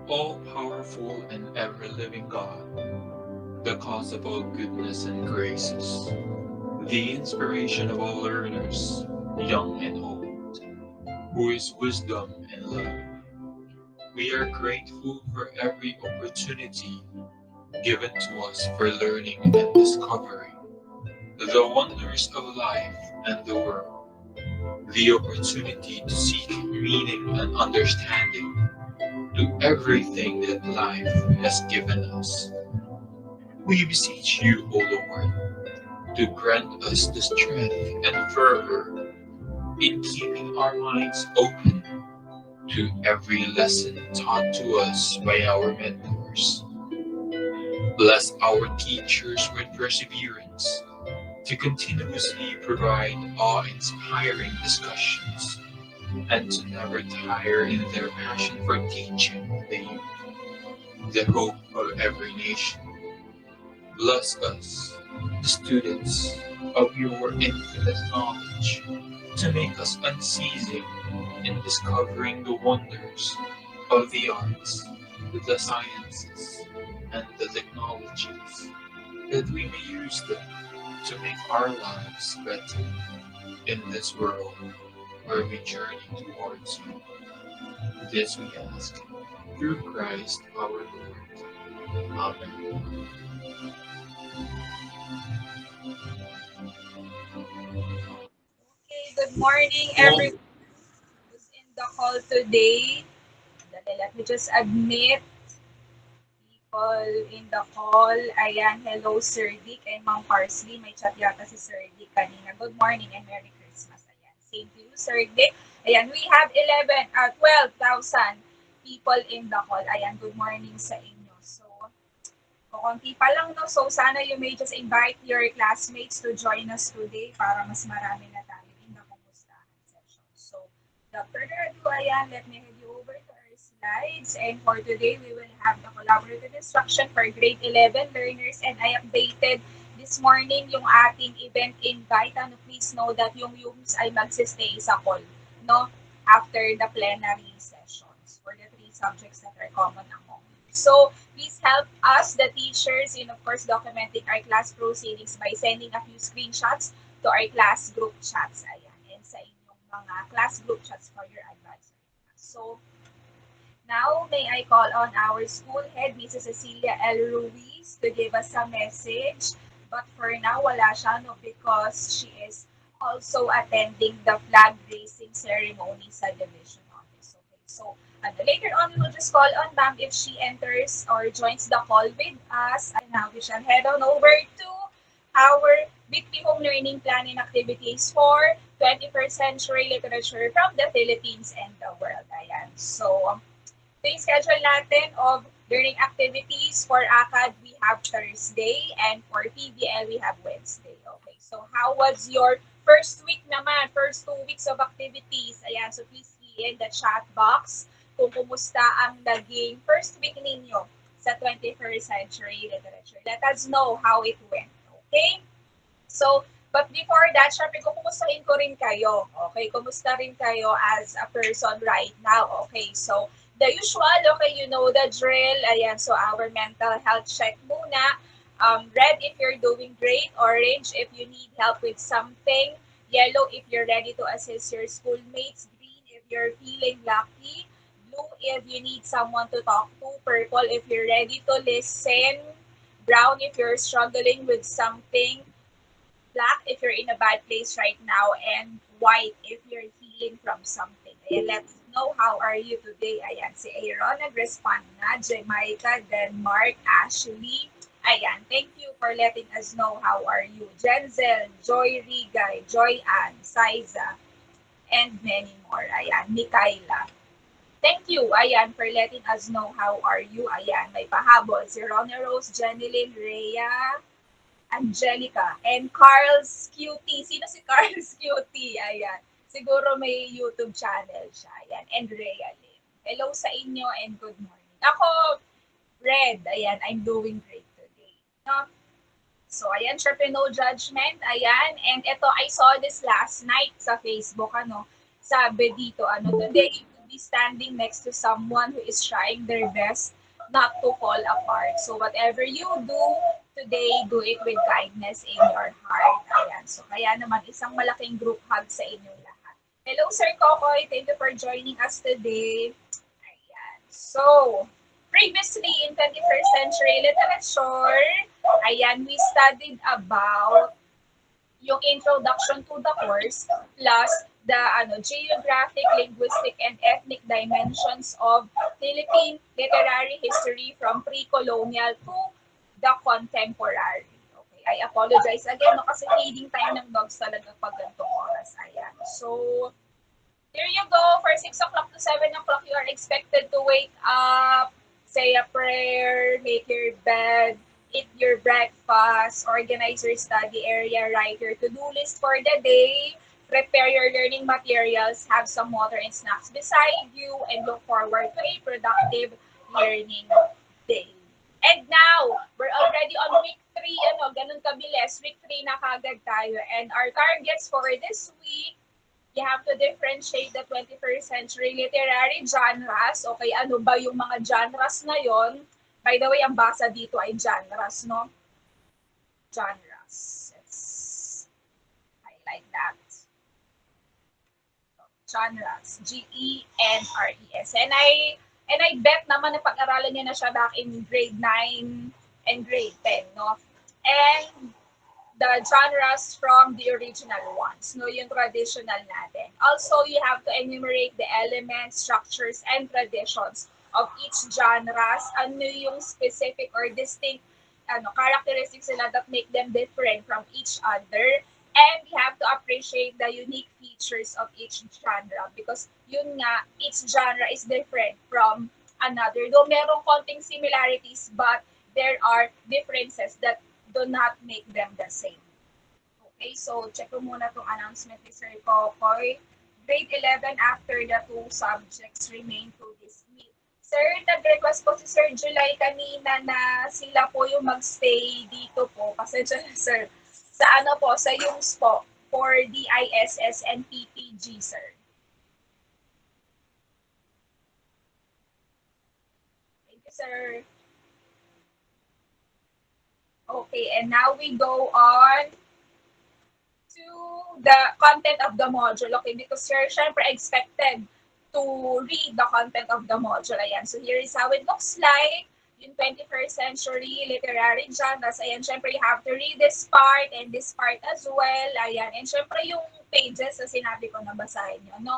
All-powerful and ever-living God, the cause of all goodness and graces, the inspiration of all learners, young and old, who is wisdom and love. We are grateful for every opportunity given to us for learning and discovering the wonders of life and the world, the opportunity to seek meaning and understanding to everything that life has given us. We beseech you, O Lord, to grant us the strength and fervor in keeping our minds open to every lesson taught to us by our mentors. Bless our teachers with perseverance to continuously provide awe-inspiring discussions and to never tire in their passion for teaching the youth, the hope of every nation. Bless us, the students of your infinite knowledge, to make us unceasing in discovering the wonders of the arts, the sciences, and the technologies, that we may use them to make our lives better in this world where we journey towards you. This we ask through Christ our Lord. Amen. Okay, good morning everyone who's in the call today. Dali, let me just admit people in the call. Ayan, hello Sir Dick and Ma'am Parsley. May chat yata si Sir Dick kanina. Good morning and Merry Christmas. Ayan, same to you Sir Dick. Ayan, we have 12,000 people in the call. Ayan, good morning sa inyo. So, kukunti pa lang, no? So, sana you may just invite your classmates to join us today para mas marami na tayo in the Kumustahan session. So, without further ado, ayan, let me head you over to our slides. And for today, we will have the collaborative instruction for grade 11 learners. And I updated this morning yung ating event invite. Ano, please know that yung UMS ay magsistay sa call, no? After the plenary sessions for the three subjects that are common among you. So, please help us, the teachers, in of course documenting our class proceedings by sending a few screenshots to our class group chats. Ayan, and sa inyong mga class group chats for your advisor. So, now, may I call on our school head, Mrs. Cecilia L. Ruiz, to give us a message. But for now, wala siya, no, because she is also attending the flag raising ceremony sa division office. Okay, so later on, we will just call on Ma'am if she enters or joins the call with us. And now we shall head on over to our weekly home learning plan and activities for 21st century literature from the Philippines and the world. Ayan. So, ito yung schedule natin of learning activities for ACAD, we have Thursday, and for PBL, we have Wednesday. Okay, so how was your first week naman, first 2 weeks of activities? Ayan, so please key in the chat box kung kumusta ang naging first week ninyo sa 21st century literature. Let us know how it went. Okay? So, but before that, syempre kumustahin ko rin kayo. Okay, kumusta rin kayo as a person right now. Okay, so the usual, okay, you know the drill. Ayan, so our mental health check muna. Red if you're doing great, orange if you need help with something, yellow if you're ready to assist your schoolmates, green if you're feeling lucky, blue if you need someone to talk to, purple if you're ready to listen, brown if you're struggling with something, black if you're in a bad place right now, and white if you're healing from something. Ayan, let's know how are you today. Ayan, si Aaron nag-respond na, Jamaica, Denmark, Ashley. Ayan, thank you for letting us know how are you. Jenzel, Joy Rigay, Joy Ann, Saiza, and many more. Ayan, Mikaela. Thank you, ayan, for letting us know how are you. Ayan, may pahabol. Si Rona Rose, Jenilyn, Rhea, Angelica, and Carl's Cutie. Sino si Carl's Cutie? Ayan. Siguro may YouTube channel siya. Ayan. And Rhea Lim. Hello sa inyo and good morning. Ako, Red. Ayan. I'm doing great today. No? So, ayan, syempre no judgment. Ayan. And ito, I saw this last night sa Facebook, sabi dito, today you could be standing next to someone who is trying their best not to fall apart. So, whatever you do today, do it with kindness in your heart. Ayan. So, kaya naman, isang malaking group hug sa inyong lahat. Hello, Sir Kokoy. Thank you for joining us today. Ayan. So, previously in 21st century literature, ayan, we studied about yung introduction to the course plus the geographic, linguistic, and ethnic dimensions of Philippine literary history from pre-colonial to the contemporary. Okay, I apologize again no, kasi feeding time ng dogs talaga pag ganitong oras. Ayan. So, here you go. For 6 o'clock to 7 o'clock, you are expected to wake up, say a prayer, make your bed, eat your breakfast, organize your study area, write your to-do list for the day, prepare your learning materials, have some water and snacks beside you, and look forward to a productive learning day. And now, we're already on week 3, ganun kabilis. Week 3 na kagad tayo. And our targets for this week, you have to differentiate the 21st century literary genres. Okay, ano ba yung mga genres na yon? By the way, ang basa dito ay genres, no? Genres. Let's highlight that. Genres. Genres. And I bet naman na pag-aralan niya na siya back in grade 9 and grade 10, no? And the genres from the original ones, no, yung traditional natin. Also, you have to enumerate the elements, structures, and traditions of each genres. Ano yung specific or distinct characteristics nila that make them different from each other. And you have to appreciate the unique features of each genre because yun nga, each genre is different from another. Though merong konting similarities, but there are differences that do not make them the same. Okay, so check ko muna itong announcement ni Sir Kokoy. Grade 11 after the 2 subjects remain to this meet. Sir, nag-request po si Sir July kanina na sila po yung magstay dito po. Kasi sir, sa sa UMS po, for DISS and PPG, sir. Thank you, sir. Okay, and now we go on to the content of the module. Okay, because you're syempre expected to read the content of the module. Ayan, so here is how it looks like. Yung 21st century literary genres. Ayan, syempre you have to read this part and this part as well. Ayan, and syempre yung pages na sinabi ko na basahin nyo, no?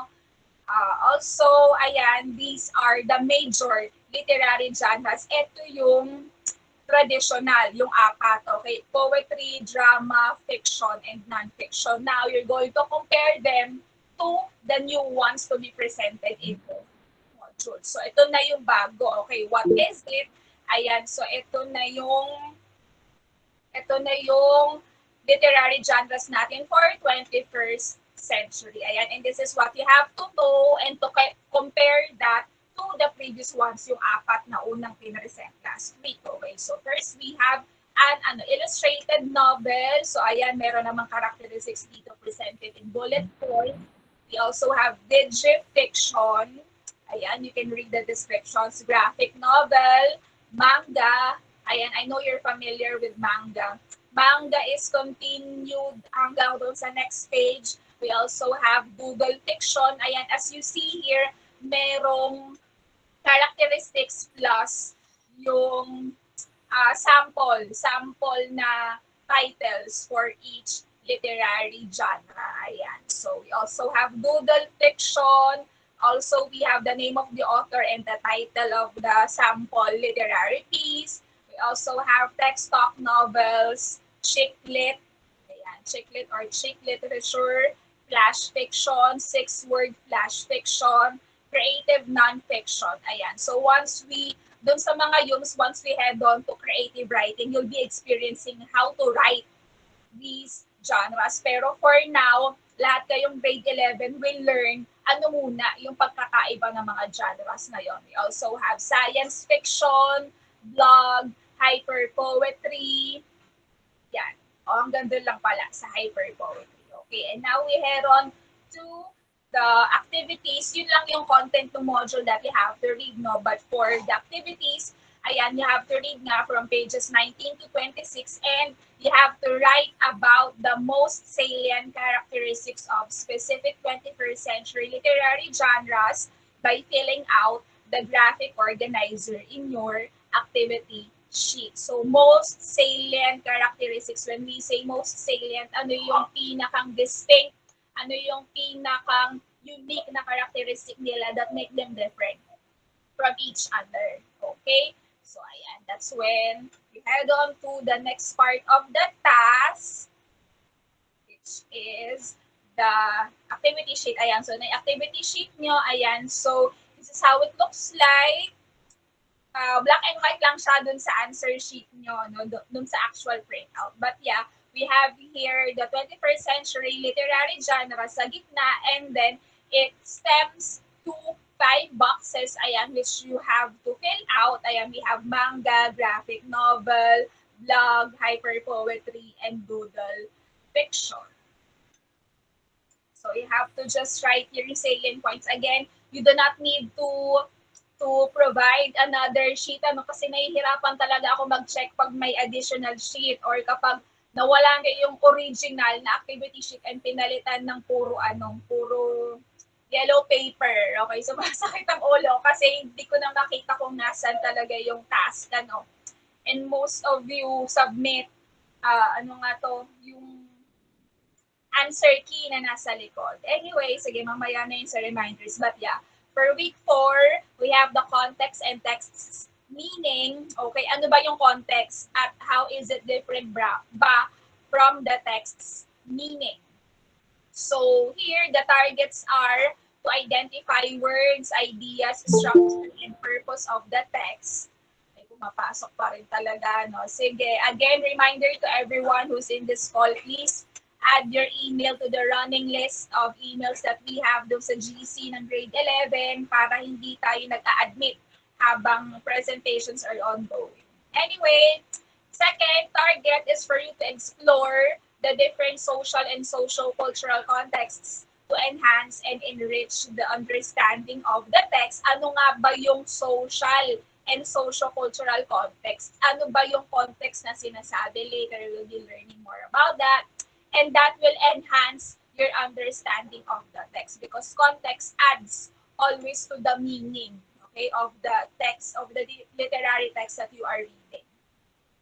Also, ayan, these are the major literary genres. Ito yung traditional, yung apat, okay? Poetry, drama, fiction, and non-fiction. Now, you're going to compare them to the new ones to be presented in the module. So, ito na yung bago, okay? What is it? Ayan, so ito na yung literary genres natin for 21st century. Ayan, and this is what you have to know and to compare that to the previous ones, yung apat na unang pinresent last week. Okay, so first we have an illustrated novel. So ayan, meron namang characteristics dito presented in bullet point. We also have digifiction. Ayan, you can read the descriptions. Graphic novel, manga. Ayan, I know you're familiar with manga. Manga is continued hanggang doon sa next page. We also have doodle fiction. Ayan, as you see here, merong characteristics plus yung sample na titles for each literary genre. Ayan. So we also have doodle fiction. Also, we have the name of the author and the title of the sample literary piece. We also have text talk novels, chick lit, ayan, chick lit or chick literature, flash fiction, 6-word flash fiction, creative non-fiction. Ayan. So once we, dun sa mga yums, once we head on to creative writing, you'll be experiencing how to write these genres. Pero for now, lahat kayong grade 11 will learn ano muna yung pagkakaiba ng mga genres na yon. We also have science fiction, blog, hyper poetry. Yan. Oh, hanggang doon lang pala sa hyperpoetry. Okay, and now we head on to the activities. Yun lang yung content ng module that you have to read, no? But for the activities, ayan, you have to read nga from pages 19 to 26 and you have to write about the most salient characteristics of specific 21st century literary genres by filling out the graphic organizer in your activity sheet. So, most salient characteristics. When we say most salient, ano yung pinakang distinct, ano yung pinakang unique na characteristic nila that make them different from each other. Okay? So, ayan. That's when we head on to the next part of the task, which is the activity sheet. Ayan. So, na activity sheet nyo, ayan. So, this is how it looks like. Black and white lang siya dun sa answer sheet nyo, no? Dun sa actual printout. But yeah, we have here the 21st century literary genre sa gitna, and then it stems to 5 boxes, ayan, which you have to fill out. Ayan, we have manga, graphic novel, blog, hyperpoetry, and doodle fiction. So you have to just write your salient points. Again, you do not need to provide another sheet, ano, kasi nahihirapan talaga ako mag-check pag may additional sheet or kapag nawala na yung original na activity sheet and pinalitan ng puro yellow paper. Okay, so masakit ang ulo kasi hindi ko na makita kung nasan talaga yung task, ano. And most of you submit, yung answer key na nasa likod. Anyway, sige, mamaya na yun sa reminders. But yeah, for week 4, we have the context and text's meaning. Okay, ano ba yung context at how is it different ba from the text's meaning? So here, the targets are to identify words, ideas, structure, and purpose of the text. May pumapasok pa rin talaga, no? Sige, again, reminder to everyone who's in this call, please add your email to the running list of emails that we have doon sa GC ng grade 11 para hindi tayo nag-a-admit habang presentations are ongoing. Anyway, second target is for you to explore the different social and socio-cultural contexts to enhance and enrich the understanding of the text. Ano nga ba yung social and socio-cultural context? Ano ba yung context na sinasabi? Later, we'll be learning more about that. And that will enhance your understanding of the text because context adds always to the meaning, okay, of the text, of the literary text that you are reading.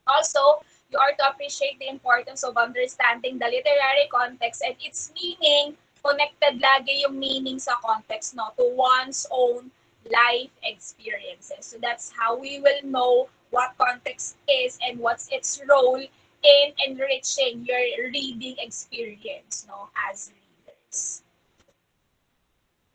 Also, you are to appreciate the importance of understanding the literary context and its meaning. Connected lagi yung meaning sa context, no, to one's own life experiences. So that's how we will know what context is and what's its role in enriching your reading experience, no, as readers.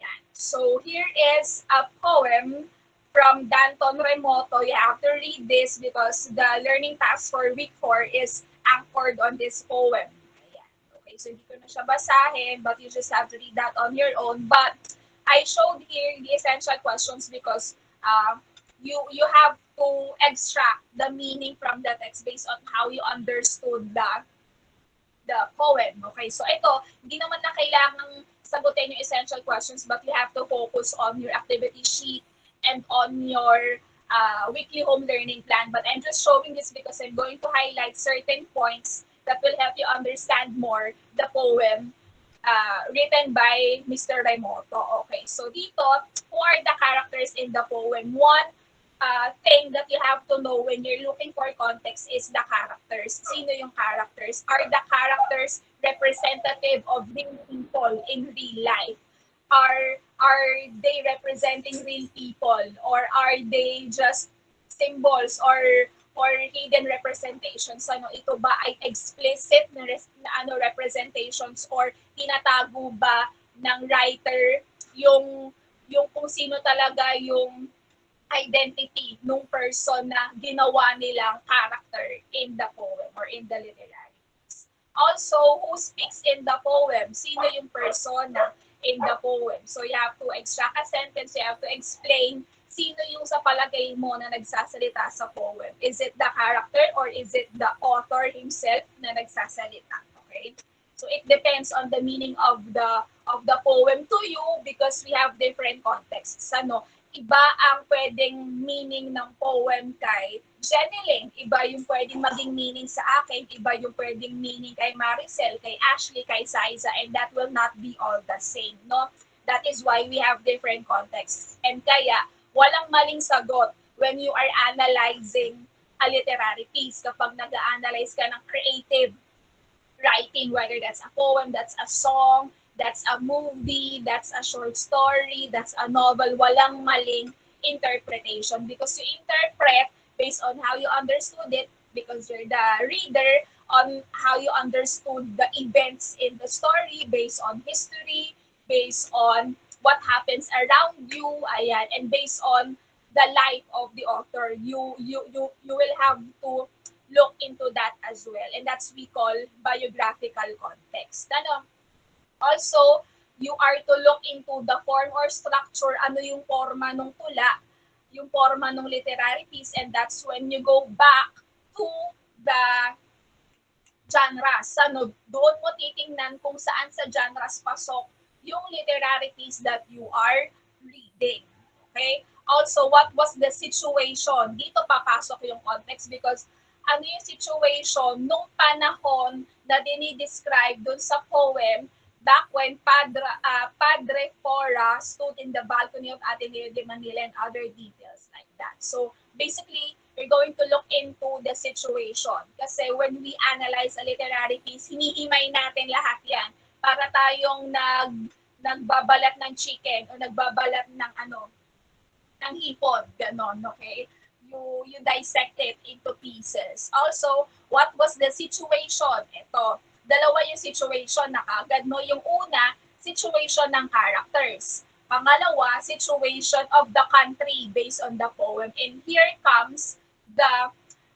Yan. So here is a poem from Danton Remoto. You have to read this because the learning task for week 4 is anchored on this poem. Ayan. Okay, so hindi ko na siya basahin, but you just have to read that on your own. But I showed here the essential questions because you have to extract the meaning from the text based on how you understood the poem. Okay, so ito, hindi naman na kailangang sagutin yung essential questions, but you have to focus on your activity sheet and on your weekly home learning plan. But I'm just showing this because I'm going to highlight certain points that will help you understand more the poem written by Mr. Remoto. Okay, so dito, who are the characters in the poem? One thing that you have to know when you're looking for context is the characters. Sino yung characters? Are the characters representative of real people in real life? Are they representing real people, or are they just symbols or hidden representations? Ano ito ba ay explicit na representations or tinatago ba ng writer yung kung sino talaga yung identity nung person na ginawa nilang character in the poem or in the literary text. Also, who speaks in the poem? Sino yung persona in the poem? So you have to extract a sentence, you have to explain Sino yung sa palagay mo na nagsasalita sa poem? Is it the character or is it the author himself na nagsasalita? Okay? So it depends on the meaning of the poem to you because we have different contexts. Ano, iba ang pwedeng meaning ng poem kay Jeneline, iba yung pwedeng maging meaning sa akin, iba yung pwedeng meaning kay Maricel, kay Ashley, kay Saiza, and that will not be all the same, no? That is why we have different contexts. And kaya, walang maling sagot when you are analyzing a literary piece. Kapag nag-analyze ka ng creative writing, whether that's a poem, that's a song, that's a movie, that's a short story, that's a novel, walang maling interpretation because you interpret based on how you understood it because you're the reader on how you understood the events in the story based on history, based on what happens around you, ayan, and based on the life of the author. You will have to look into that as well. And that's we call biographical context. Ano? Also, you are to look into the form or structure, ano yung forma ng tula, yung forma ng literary piece, and that's when you go back to the genres. Ano, doon mo titingnan kung saan sa genres pasok yung literary piece that you are reading. Okay? Also, what was the situation? Dito papasok yung context because ano yung situation nung panahon na dinidescribe dun sa poem back when Padre Fora stood in the balcony of Ateneo de Manila and other details like that. So, basically, we're going to look into the situation. Kasi when we analyze a literary piece, hinihimay natin lahat yan para tayong nagbabalat ng chicken o nagbabalat ng ng hipon, ganon, okay? You dissect it into pieces. Also, what was the situation? Ito, dalawa yung situation na kagad, no? Yung una, situation ng characters. Pangalawa, situation of the country based on the poem. And here comes the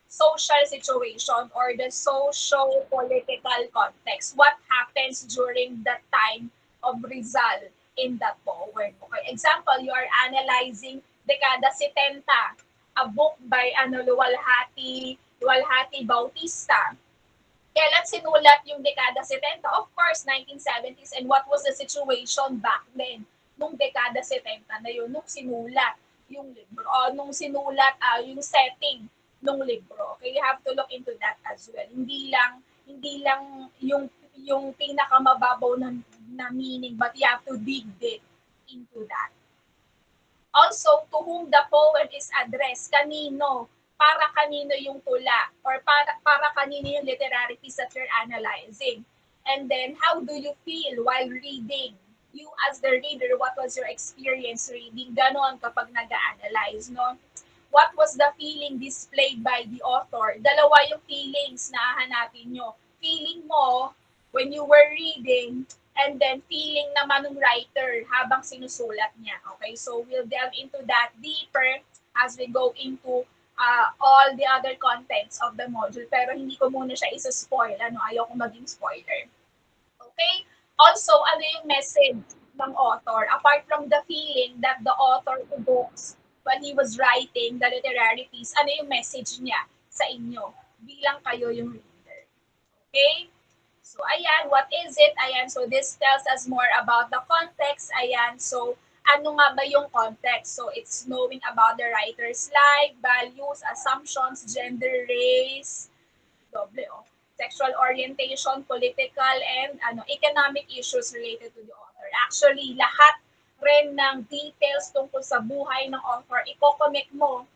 social situation or the socio-political context. What happens during that time of Rizal in that poem? Okay, example, you are analyzing Dekada 70, a book by Luwalhati Bautista. Kailan sinulat yung dekada 70? Of course, 1970s. And what was the situation back then? Nung dekada 70 na yun, nung sinulat yung libro, o nung sinulat yung setting nung libro. Okay, you have to look into that as well. Hindi lang yung pinakamababaw na meaning, but you have to dig deep into that. Also, to whom the poem is addressed, kanino, para kanino yung tula, or para kanino yung literary piece that you're analyzing. And then, how do you feel while reading? You as the reader, what was your experience reading? Ganon kapag nag-analyze, no? What was the feeling displayed by the author? Dalawa yung feelings na hahanapin nyo. Feeling mo when you were reading, and then feeling naman ng writer habang sinusulat niya. Okay, so we'll delve into that deeper as we go into all the other contents of the module. Pero hindi ko muna siya isa-spoil. Ayoko maging spoiler. Okay? Also, ano yung message ng author? Apart from the feeling that the author evokes when he was writing the literary piece, ano yung message niya sa inyo bilang kayo yung reader? Okay? So, ayan, what is it? Ayan, so this tells us more about the context. Ayan, so ano nga ba yung context? So, it's knowing about the writer's life, values, assumptions, gender, race, sexual orientation, political, and economic issues related to the author. Actually, lahat rin ng details tungkol sa buhay ng author, iko-connect mo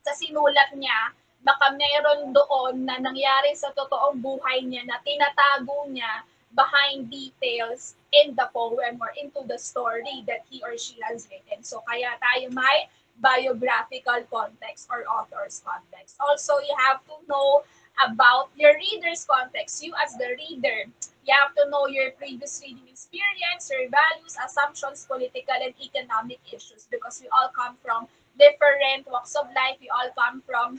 sa sinulat niya, baka meron doon na nangyari sa totoong buhay niya na tinatago niya behind details in the poem or into the story that he or she has written. So kaya tayo may biographical context or author's context. Also, you have to know about your reader's context. You as the reader, you have to know your previous reading experience, your values, assumptions, political and economic issues because we all come from different walks of life. We all come from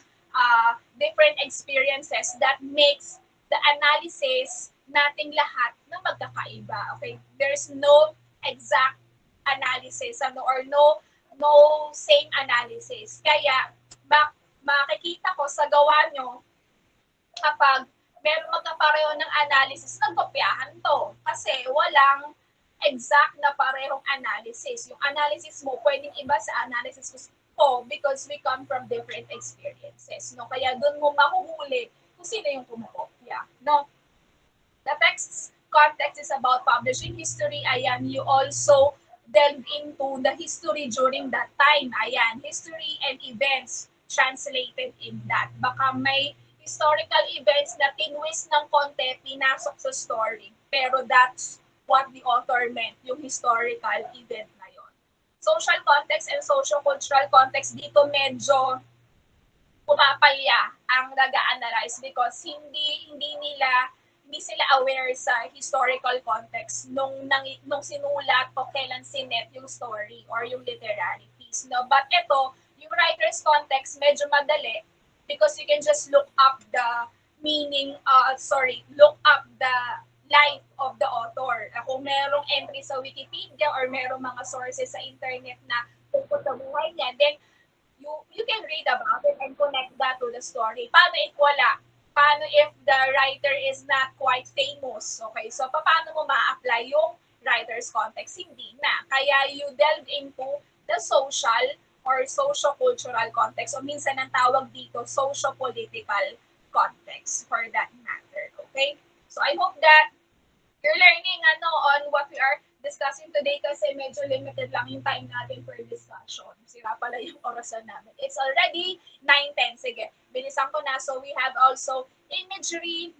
different experiences that makes the analysis nating lahat na magkakaiba. Okay? There's no exact analysis or no no same analysis. Kaya, makikita ko sa gawa nyo, kapag meron magkapareho ng analysis, nagkopyahan to. Kasi walang exact na parehong analysis. Yung analysis mo, pwedeng iba sa analysis ko because we come from different experiences. No? Kaya doon mo mahuhuli kung sino yung kumukopya. No? The text's context is about publishing history. Ayan, you also delve into the history during that time. Ayan, history and events translated in that. Baka may historical events na tinwist ng konti, pinasok sa story. Pero that's what the author meant, yung historical event na yon. Social context and socio-cultural context, dito medyo pumapalya ang nag-a-analyze because hindi sila aware sa historical context nung sinulat o kailan sinet yung story or yung literary piece, no? But ito, yung writer's context medyo madali because you can just look up the look up the life of the author. Kung merong entry sa Wikipedia or merong mga sources sa internet na tungkol sa buhay niya, then you can read about it and connect that to the story. Paano if wala? Paano if the writer is not quite famous? Okay, so paano mo ma-apply yung writer's context? Hindi na. Kaya you delve into the social or socio-cultural context o minsan ang tawag dito socio-political context for that matter. Okay? So I hope that you're learning on what we are discussing today kasi medyo limited lang yung time natin for discussion. Sira pala yung orasan namin. It's already 9:10. Sige, bilisan ko na. So we have also imagery,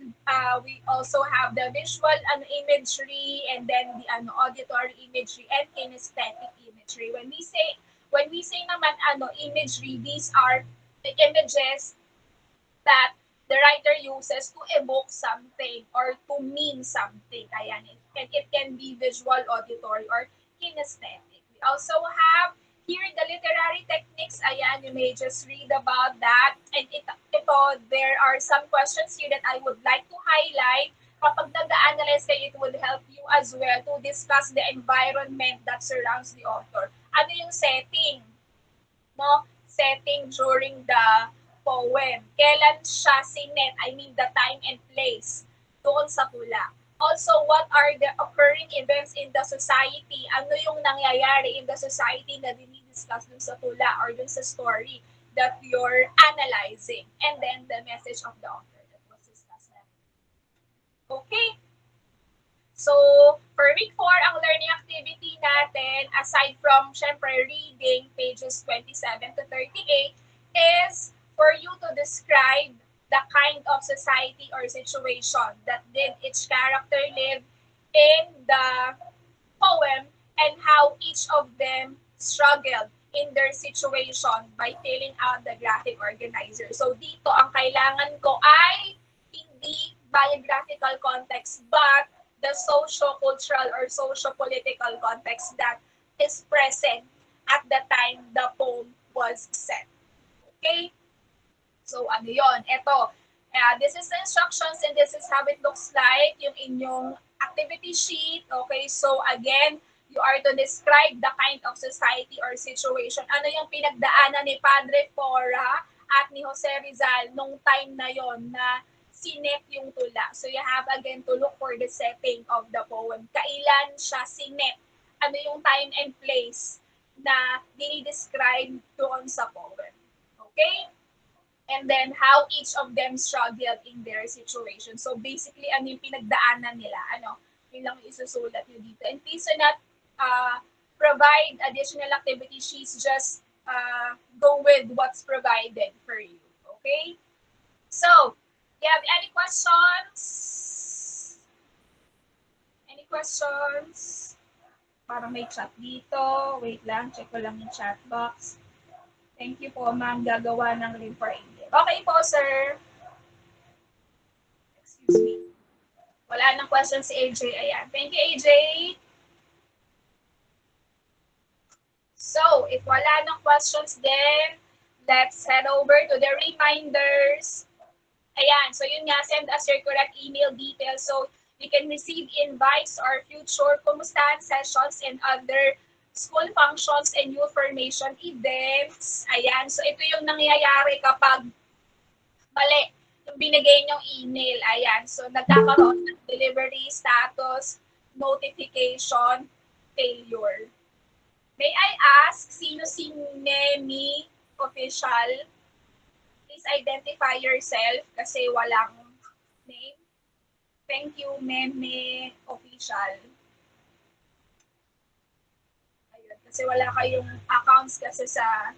we also have the visual imagery, and then the auditory imagery and kinesthetic imagery. When we say naman imagery, these are the images that the writer uses to evoke something or to mean something. Ayan. And it can be visual, auditory, or kinesthetic. We also have here the literary techniques. Ayan, you may just read about that. And ito, there are some questions here that I would like to highlight. Kapag nag-analyze kayo, it would help you as well to discuss the environment that surrounds the author. Ano yung setting? No? Setting during the poem. Kailan siya sinet? I mean the time and place doon sa tula. Also, what are the occurring events in the society? Ano yung nangyayari in the society na dinidiscuss dun sa tula or dun sa story that you're analyzing? And then the message of the author that was discussed. Okay? So, for week 4, ang learning activity natin, aside from, syempre, reading pages 27 to 38, is for you to describe the kind of society or situation that did each character live in the poem and how each of them struggled in their situation by filling out the graphic organizer. So dito ang kailangan ko ay hindi biographical context but the socio-cultural or socio-political context that is present at the time the poem was set. Okay? So, ano yon? Ito, this is the instructions and this is how it looks like, yung inyong activity sheet. Okay, so again, you are to describe the kind of society or situation. Ano yung pinagdaanan ni Padre Fora at ni Jose Rizal nung time na yon na sinet yung tula. So you have again to look for the setting of the poem. Kailan siya sinet? Ano yung time and place na dinidescribe doon sa poem. Okay? And then how each of them struggled in their situation. So basically, ano yung pinagdaanan nila? Yun lang isusulat nyo dito. And please do not provide additional activity sheets. Just go with what's provided for you. Okay? So, do you have any questions? Any questions? Parang may chat dito. Wait lang, check ko lang yung chat box. Thank you po, ma'am. Gagawa ng link for English. Okay po, sir. Excuse me. Wala nang question si AJ. Ayan. Thank you, AJ. So, if wala nang questions then, let's head over to the reminders. Ayan. So, yun nga, send us your correct email details so you can receive invites or future Kumustahan sessions and other school functions and youth formation events. Ayan, so ito yung nangyayari kapag mali yung binigay niyong email. Ayan, so nagkakaroon ng delivery status notification failure. May I ask, sino si Nemi official? Please identify yourself kasi walang name. Thank you, Nemi official. Ayun, kasi wala kayong accounts kasi sa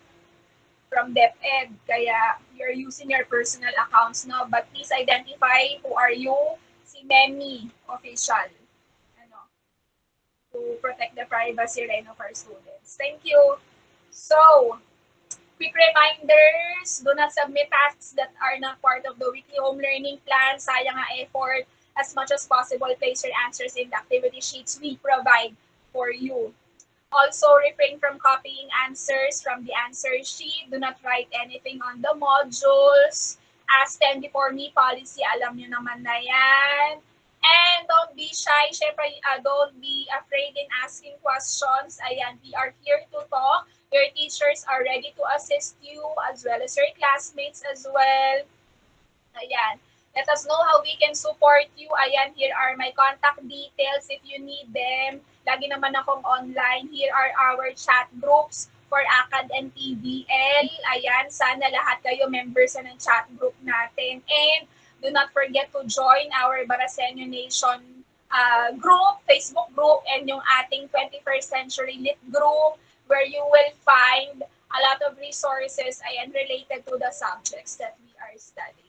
from DepEd, kaya you're using your personal accounts, no? But please identify who are you, si Nemi official, ano, to protect the privacy right of our students. Thank you. So, quick reminders, do not submit tasks that are not part of the weekly home learning plan. Sayang ang effort. As much as possible, place your answers in the activity sheets we provide for you. Also, refrain from copying answers from the answer sheet. Do not write anything on the modules. Ask them before me policy, alam nyo naman na yan. And don't be shy. Syempre, don't be afraid in asking questions. Ayan, we are here to talk. Your teachers are ready to assist you as well as your classmates as well. Ayan. Let us know how we can support you. Ayan, here are my contact details if you need them. Lagi naman akong online. Here are our chat groups for ACAD and PBL. Ayan, sana lahat kayo members na ng chat group natin. And do not forget to join our Barasenyo Nation group, Facebook group, and yung ating 21st Century Lit group where you will find a lot of resources ayan, related to the subjects that we are studying.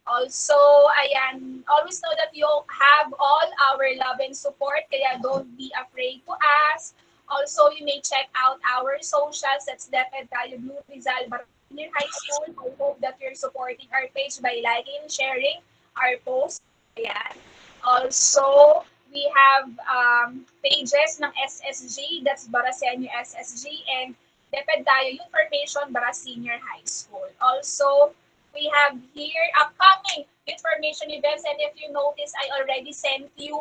Also, ayan, always know that you have all our love and support, kaya don't be afraid to ask. Also, you may check out our socials. That's DepEd Tayo Blue Rizal Senior High School. I hope that you're supporting our page by liking and sharing our posts. Ayan. Also, we have pages ng SSG, that's Barasenyo SSG, and DepEd Tayo Youth Formation Bara Senior High School. Also, we have here upcoming information events, and if you notice, I already sent you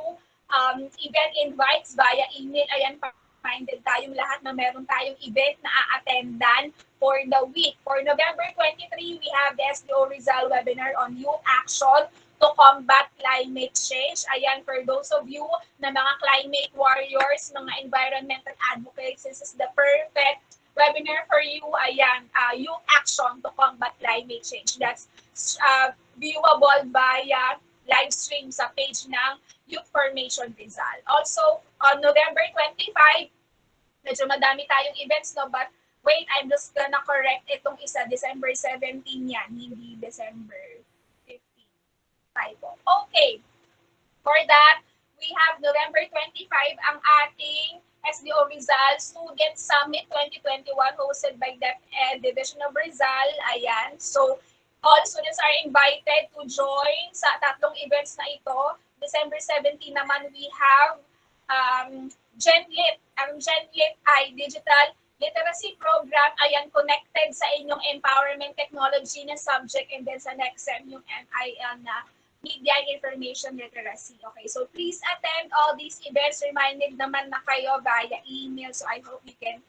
event invites via email. Ayan, reminded tayong lahat na meron tayong event na a-attendan for the week. For November 23, we have the SDO Rizal webinar on youth action to combat climate change. Ayan, for those of you na mga climate warriors, mga environmental advocates, this is the perfect webinar for you. Ayan, youth action to combat climate change. That's viewable via live stream sa page ng Youth Formation Rizal. Also, on November 25, medyo madami tayong events, no? But wait, I'm just gonna correct itong isa. December 17 yan, hindi December 15. Typo. Okay. For that, we have November 25 ang ating SDO Rizal Student Summit 2021 hosted by DepEd Division of Rizal. Ayan. So, all students are invited to join sa tatlong events na ito. December 17 naman we have GenLit. Ang GenLit ay Digital Literacy Program. Ayan, connected sa inyong empowerment technology na subject, and then sa next sem yung MIL na Media and Information Literacy. Okay, so please attend all these events. Reminded naman na kayo via email, so I hope you can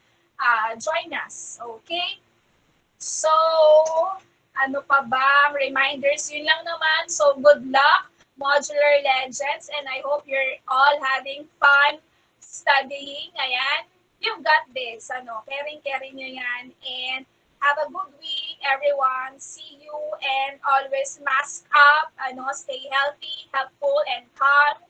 join us. Okay? So, ano pa ba? Reminders, yun lang naman. So, good luck, Modular Legends, and I hope you're all having fun studying. Ayan, you've got this. Ano, caring nyo yan. And have a good week, everyone. See you, and always mask up. Ano, stay healthy, helpful, and calm.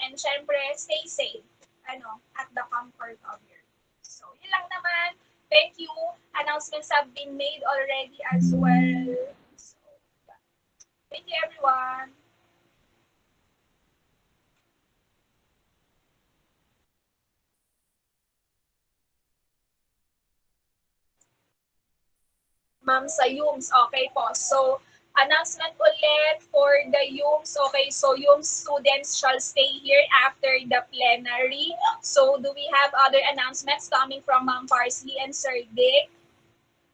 And syempre, stay safe. Ano, at the comfort of your home. So, yun lang naman. Thank you. Announcements have been made already as well. So, thank you, everyone. Ma'am, sa UMS, okay po. So, announcement ulit for the UMS. Okay, so UMS students shall stay here after the plenary. So, do we have other announcements coming from Ma'am Parsley and Sir Dick?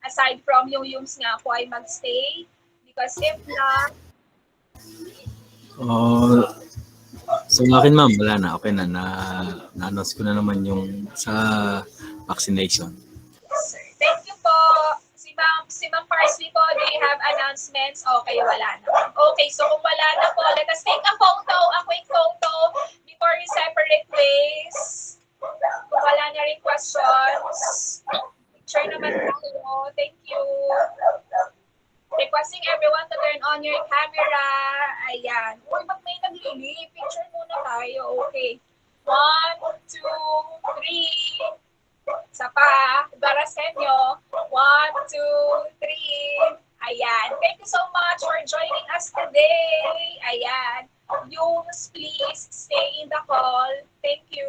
Aside from yung UMS nga po ay magstay? Because if not, So, akin ma'am, wala na. Okay na. Na-announce ko na naman yung sa vaccination. Sir. Thank you po. Si Ma'am Parsley po, do you have announcements? Okay, wala na. Okay, so kung wala na po, let us take a photo, a quick photo before we separate ways. Kung wala na rin questions, picture naman tayo. Thank you. Requesting everyone to turn on your camera. Ayan. Uy, ba't may naglili? Picture muna tayo. Okay. 1, 2, 3. Isa pa, para sa inyo. 1, 2, 3. Ayan. Thank you so much for joining us today. Ayan. Use, please stay in the call. Thank you.